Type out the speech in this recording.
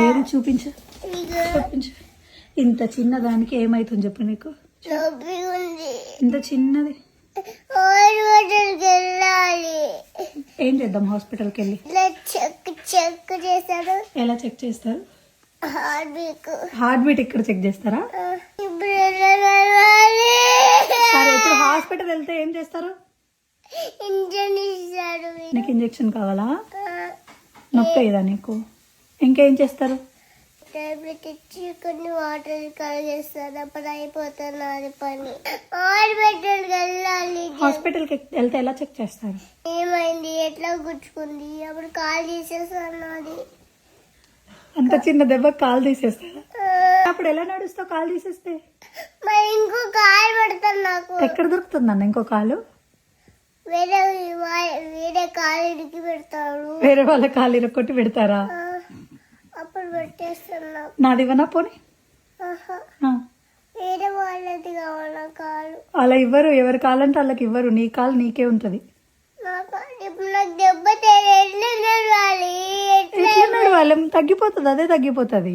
ఏది చూపించు చూపించు. ఇంత చిన్న దానికి ఏమైతుంది చెప్పు నీకు? ఇంత చిన్నది ఏం చేద్దాం? హాస్పిటల్కి వెళ్ళి చెక్ చేశారు. ఎలా చెక్ చేస్తారు? హార్ట్ బీట్ ఇక్కడ చెక్ చేస్తారా? సరే, ఇప్పుడు హాస్పిటల్ వెళ్తే ఏం చేస్తారు? నీకు ఇంజెక్షన్ కావాలా? నొప్పి అయ్యదా నీకు? ఇంకేం చేస్తారు? టాబ్లెట్ ఇచ్చి కొన్ని వాటర్ కడిగేస్తారు. అప్పుడు అయిపోతుంది అది పని. హాస్పిటల్కి వెళ్ళాలి. హాస్పిటల్కి వెళ్తే ఎలా చెక్ చేస్తారు? ఏమైంది, ఎట్లా గుచ్చుకుంది, అప్పుడు కాల్ తీసేస్తాను. అది అంత చిన్న దెబ్బ కాలు తీసేస్తారా? అప్పుడు ఎలా నడుస్తావు కాలు తీసేస్తే? మరి ఇంకో కాలు పెడతాను. నాకు ఎక్కడ దొరుకుతుందన్న ఇంకో కాలు? వేరే కాలు ఇరికి పెడతాడు. వేరే వాళ్ళ కాలు ఇరక్కొట్టి పెడతారా? అప్పుడు పెట్టేస్తాను. నాకు నాది ఇవ్వనా పోనీ? వేరే వాళ్ళది కావాలి కాలు. అలా ఇవ్వరు. ఎవరి కాలంటే వాళ్ళకి ఇవ్వరు. నీ కాలు నీకే ఉంటది. ఇప్పుడు నాకు దెబ్బ తేలి ఎట్లా నడవాలి? తగ్గిపోతుంది, అదే తగ్గిపోతుంది.